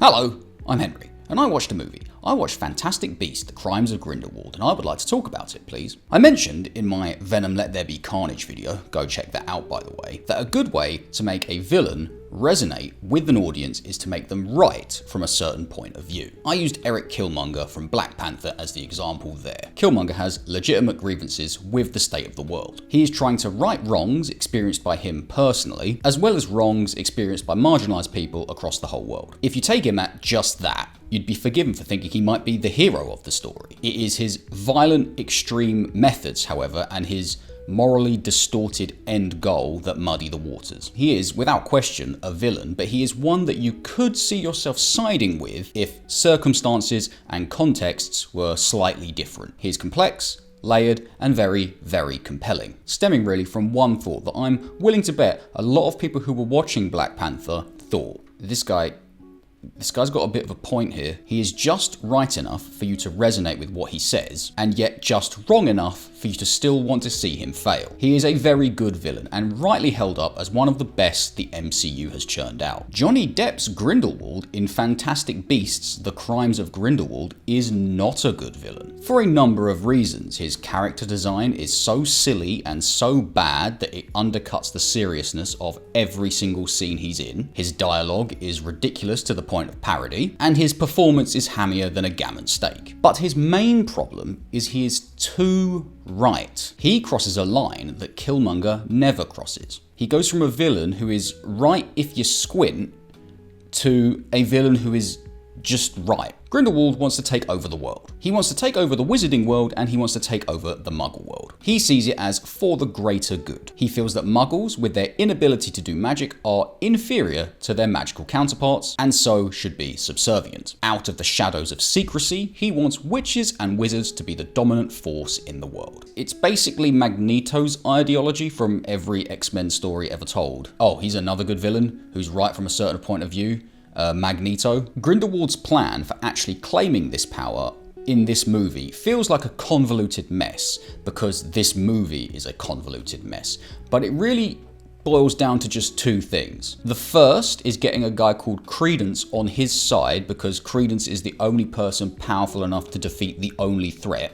Hello, I'm Henry, and I watched a movie. I watched Fantastic Beasts: The Crimes of Grindelwald, and I would like to talk about it, please. I mentioned in my Venom Let There Be Carnage video, go check that out by the way, that a good way to make a villain resonate with an audience is to make them right from a certain point of view. I used Eric Killmonger from Black Panther as the example there. Killmonger has legitimate grievances with the state of the world. He is trying to right wrongs experienced by him personally, as well as wrongs experienced by marginalized people across the whole world. If you take him at just that, you'd be forgiven for thinking he might be the hero of the story. It is his violent, extreme methods, however, and his morally distorted end goal that muddy the waters. He is, without question, a villain, but he is one that you could see yourself siding with if circumstances and contexts were slightly different. He is complex, layered, and very, very compelling. Stemming really from one thought that I'm willing to bet a lot of people who were watching Black Panther thought, this guy's got a bit of a point here. He is just right enough for you to resonate with what he says, and yet just wrong enough for you to still want to see him fail. He is a very good villain, and rightly held up as one of the best the MCU has churned out. Johnny Depp's Grindelwald in Fantastic Beasts: The Crimes of Grindelwald is not a good villain. For a number of reasons. His character design is so silly and so bad that it undercuts the seriousness of every single scene he's in. His dialogue is ridiculous to the point of parody, and his performance is hammier than a gammon steak. But his main problem is he is too right. He crosses a line that Killmonger never crosses. He goes from a villain who is right if you squint to a villain who is just right. Grindelwald wants to take over the world. He wants to take over the wizarding world, and he wants to take over the muggle world. He sees it as for the greater good. He feels that muggles, with their inability to do magic, are inferior to their magical counterparts, and so should be subservient. Out of the shadows of secrecy, he wants witches and wizards to be the dominant force in the world. It's basically Magneto's ideology from every X-Men story ever told. Oh, he's another good villain who's right from a certain point of view. Magneto. Grindelwald's plan for actually claiming this power in this movie feels like a convoluted mess, because this movie is a convoluted mess. But it really boils down to just two things. The first is getting a guy called Credence on his side, because Credence is the only person powerful enough to defeat the only threat,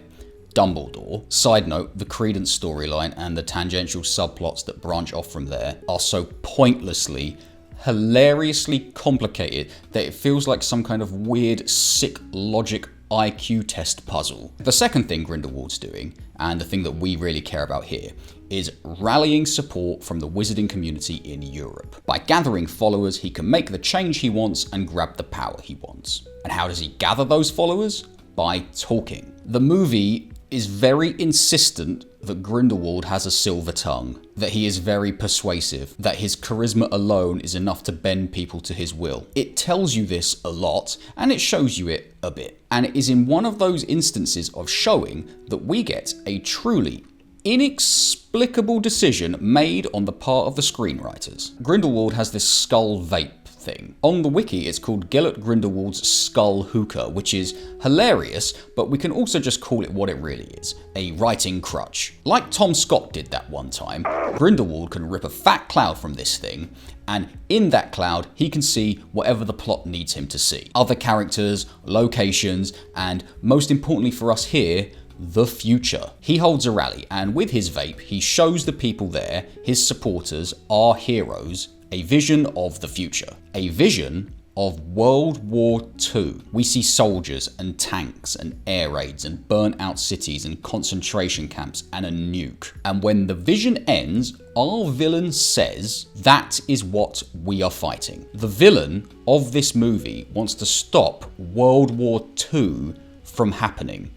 Dumbledore. Side note, the Credence storyline and the tangential subplots that branch off from there are so pointlessly, hilariously complicated that it feels like some kind of weird, sick logic IQ test puzzle. The second thing Grindelwald's doing, and the thing that we really care about here, is rallying support from the wizarding community in Europe. By gathering followers, he can make the change he wants and grab the power he wants. And how does he gather those followers? By talking. The movie is very insistent that Grindelwald has a silver tongue, that he is very persuasive, that his charisma alone is enough to bend people to his will. It tells you this a lot, and it shows you it a bit. And it is in one of those instances of showing that we get a truly inexplicable decision made on the part of the screenwriters. Grindelwald has this skull vape thing. On the wiki, it's called Gellert Grindelwald's Skull Hookah, which is hilarious, but we can also just call it what it really is, a writing crutch. Like Tom Scott did that one time, Grindelwald can rip a fat cloud from this thing, and in that cloud, he can see whatever the plot needs him to see. Other characters, locations, and most importantly for us here, the future. He holds a rally, and with his vape, he shows the people there, his supporters, our heroes, a vision of the future. A vision of World War II. We see soldiers and tanks and air raids and burnt out cities and concentration camps and a nuke. And when the vision ends, our villain says, that is what we are fighting. The villain of this movie wants to stop World War II from happening.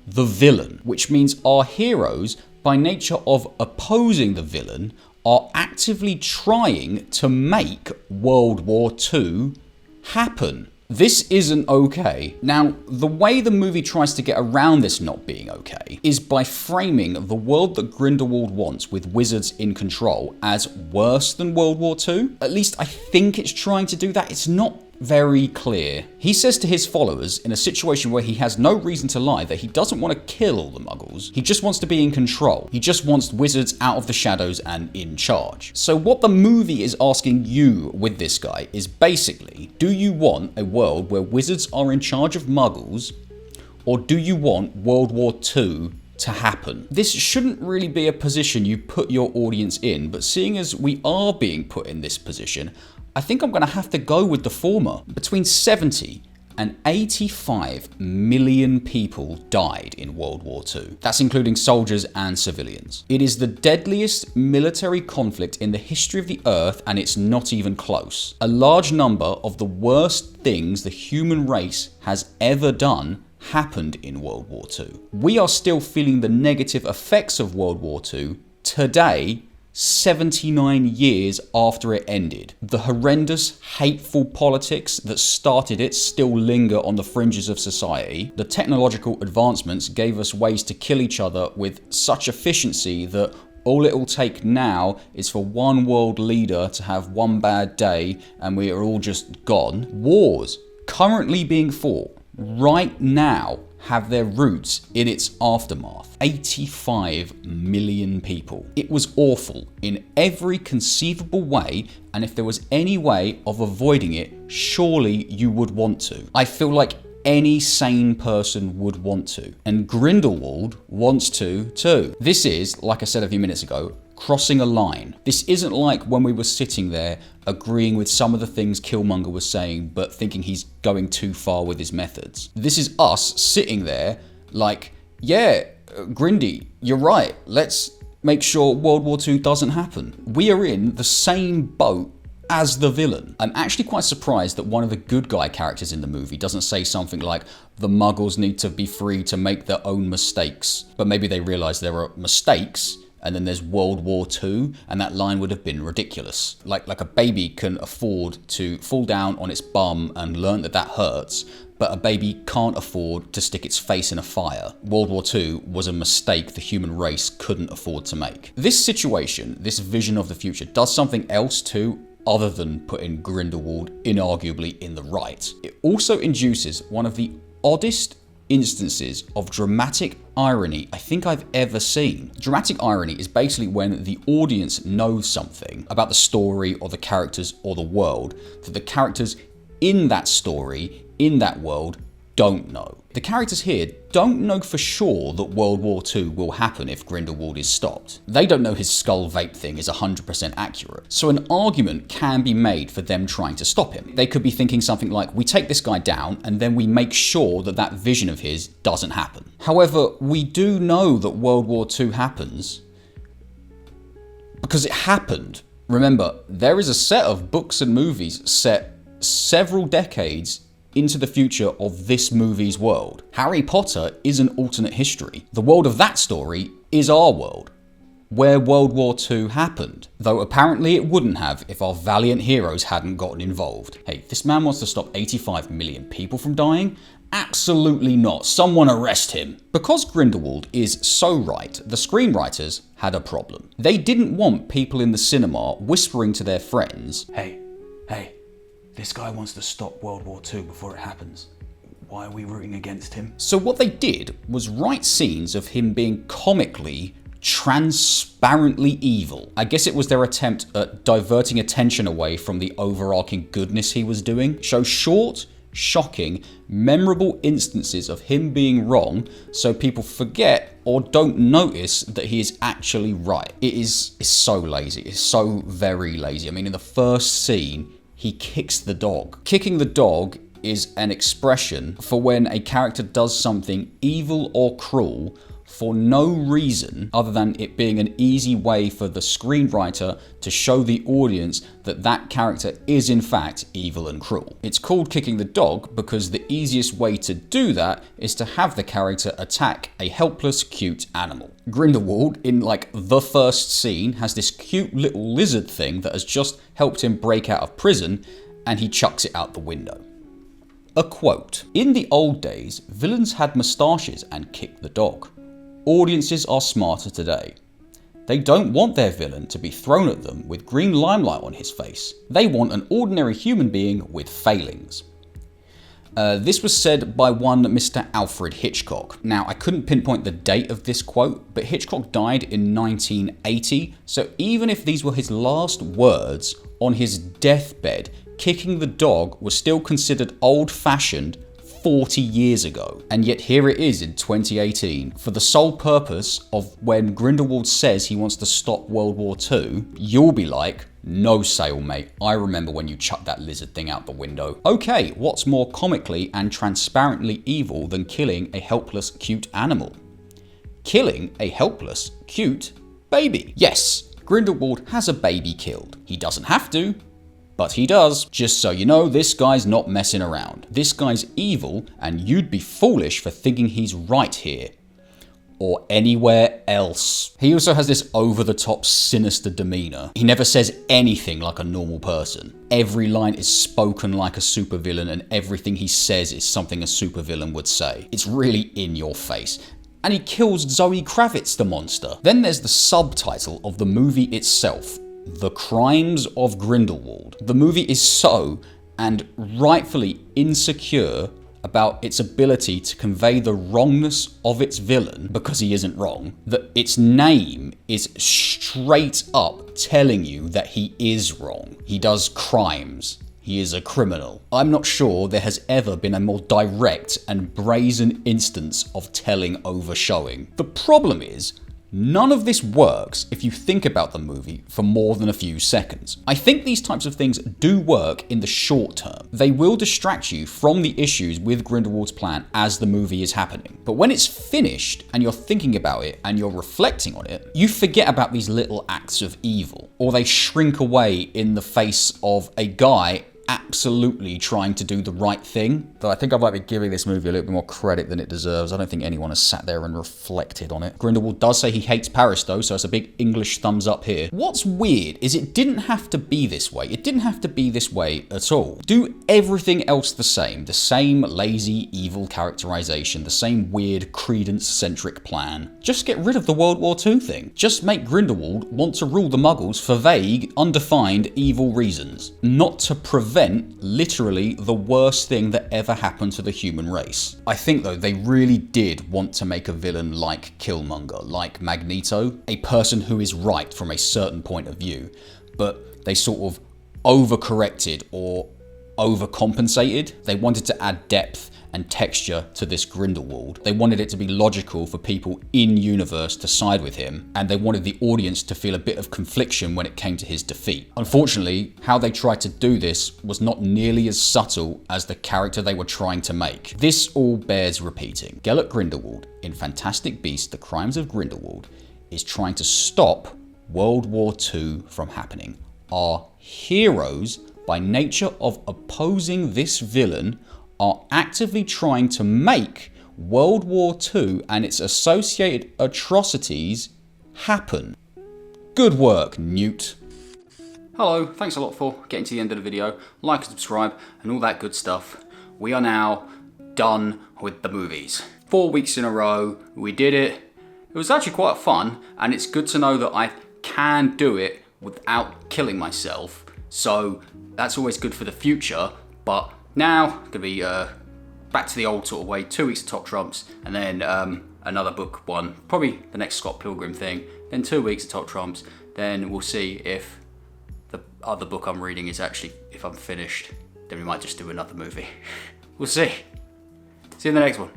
The villain, which means our heroes, by nature of opposing the villain, are actively trying to make World War II happen. This isn't okay. Now, the way the movie tries to get around this not being okay is by framing the world that Grindelwald wants with wizards in control as worse than World War II. At least I think it's trying to do that. It's not very clear. He says to his followers, in a situation where he has no reason to lie, that he doesn't want to kill all the muggles. He just wants to be in control. He just wants wizards out of the shadows and in charge. So what the movie is asking you with this guy is basically, do you want a world where wizards are in charge of muggles, or do you want World War II to happen? This shouldn't really be a position you put your audience in, but seeing as we are being put in this position, I think I'm going to have to go with the former. Between 70 and 85 million people died in World War II. That's including soldiers and civilians. It is the deadliest military conflict in the history of the Earth, and it's not even close. A large number of the worst things the human race has ever done happened in World War II. We are still feeling the negative effects of World War II today, 79 years after it ended. The horrendous, hateful politics that started it still linger on the fringes of society. The technological advancements gave us ways to kill each other with such efficiency that all it will take now is for one world leader to have one bad day and we are all just gone. Wars currently being fought right now have their roots in its aftermath. 85 million people. It was awful in every conceivable way, and if there was any way of avoiding it, surely you would want to. I feel like any sane person would want to, and Grindelwald wants to too. This is, like I said a few minutes ago, crossing a line. This isn't like when we were sitting there agreeing with some of the things Killmonger was saying but thinking he's going too far with his methods. This is us sitting there like, yeah, Grindy, you're right, let's make sure World War II doesn't happen. We are in the same boat as the villain. I'm actually quite surprised that one of the good guy characters in the movie doesn't say something like, the muggles need to be free to make their own mistakes. But maybe they realise there are mistakes, and then there's World War II, and that line would have been ridiculous. Like a baby can afford to fall down on its bum and learn that that hurts, but a baby can't afford to stick its face in a fire. World War II was a mistake the human race couldn't afford to make. This situation, this vision of the future, does something else too, other than putting Grindelwald inarguably in the right. It also induces one of the oddest instances of dramatic irony I think I've ever seen. Dramatic irony is basically when the audience knows something about the story or the characters or the world that the characters in that story, in that world, don't know. The characters here don't know for sure that World War II will happen if Grindelwald is stopped. They don't know his skull vape thing is 100% accurate. So an argument can be made for them trying to stop him. They could be thinking something like, we take this guy down and then we make sure that that vision of his doesn't happen. However, we do know that World War II happens because it happened. Remember, there is a set of books and movies set several decades into the future of this movie's world. Harry Potter is an alternate history. The world of that story is our world, where World War II happened, though apparently it wouldn't have if our valiant heroes hadn't gotten involved. Hey, this man wants to stop 85 million people from dying? Absolutely not. Someone arrest him. Because Grindelwald is so right, the screenwriters had a problem. They didn't want people in the cinema whispering to their friends, hey, this guy wants to stop World War II before it happens. Why are we rooting against him? So what they did was write scenes of him being comically, transparently evil. I guess it was their attempt at diverting attention away from the overarching goodness he was doing. Show short, shocking, memorable instances of him being wrong so people forget or don't notice that he is actually right. It's so lazy. It's so very lazy. I mean, in the first scene, he kicks the dog. Kicking the dog is an expression for when a character does something evil or cruel for no reason other than it being an easy way for the screenwriter to show the audience that that character is in fact evil and cruel. It's called kicking the dog because the easiest way to do that is to have the character attack a helpless, cute animal. Grindelwald, in like the first scene, has this cute little lizard thing that has just helped him break out of prison, and he chucks it out the window. A quote: "In the old days, villains had moustaches and kicked the dog. Audiences are smarter today. They don't want their villain to be thrown at them with green limelight on his face. They want an ordinary human being with failings. This was said by one Mr. Alfred Hitchcock. Now, I couldn't pinpoint the date of this quote, but Hitchcock died in 1980, so even if these were his last words on his deathbed, kicking the dog was still considered old-fashioned 40 years ago. And yet here it is in 2018, for the sole purpose of when Grindelwald says he wants to stop World War II, you'll be like, no sale, mate. I remember when you chucked that lizard thing out the window. Okay, what's more comically and transparently evil than killing a helpless, cute animal? Killing a helpless, cute baby. Yes, Grindelwald has a baby killed. He doesn't have to, but he does. Just so you know, this guy's not messing around. This guy's evil, and you'd be foolish for thinking he's right here. Or anywhere else. He also has this over-the-top sinister demeanor. He never says anything like a normal person. Every line is spoken like a supervillain, and everything he says is something a supervillain would say. It's really in your face. And he kills Zoe Kravitz, the monster. Then there's the subtitle of the movie itself, The Crimes of Grindelwald. The movie is so, and rightfully insecure about its ability to convey the wrongness of its villain, because he isn't wrong, that its name is straight up telling you that he is wrong. He does crimes. He is a criminal. I'm not sure there has ever been a more direct and brazen instance of telling over showing. The problem is, none of this works if you think about the movie for more than a few seconds. I think these types of things do work in the short term. They will distract you from the issues with Grindelwald's plan as the movie is happening. But when it's finished and you're thinking about it and you're reflecting on it, you forget about these little acts of evil, or they shrink away in the face of a guy absolutely trying to do the right thing. Though I think I might be giving this movie a little bit more credit than it deserves. I don't think anyone has sat there and reflected on it. Grindelwald does say he hates Paris though, so it's a big English thumbs up here. What's weird is it didn't have to be this way. It didn't have to be this way at all. Do everything else the same lazy, evil characterization, the same weird credence-centric plan. Just get rid of the World War II thing. Just make Grindelwald want to rule the Muggles for vague, undefined, evil reasons. Not to prevent literally the worst thing that ever happened to the human race. I think though they really did want to make a villain like Killmonger, like Magneto, a person who is right from a certain point of view, but they sort of overcorrected or overcompensated. They wanted to add depth and texture to this Grindelwald. They wanted it to be logical for people in universe to side with him, and they wanted the audience to feel a bit of confliction when it came to his defeat. Unfortunately, how they tried to do this was not nearly as subtle as the character they were trying to make. This all bears repeating. Gellert Grindelwald in Fantastic Beasts: The Crimes of Grindelwald is trying to stop World War II from happening. Our heroes, by nature of opposing this villain, are actively trying to make World War II and its associated atrocities happen. Good work, Newt. Hello, thanks a lot for getting to the end of the video. Like and subscribe and all that good stuff. We are now done with the movies. 4 weeks in a row, we did it. It was actually quite fun, and it's good to know that I can do it without killing myself. So that's always good for the future, but now, gonna be back to the old sort of way, 2 weeks of Top Trumps, and then another book one, probably the next Scott Pilgrim thing, then 2 weeks of Top Trumps, then we'll see if the other book I'm reading is actually, if I'm finished, then we might just do another movie. We'll see. See you in the next one.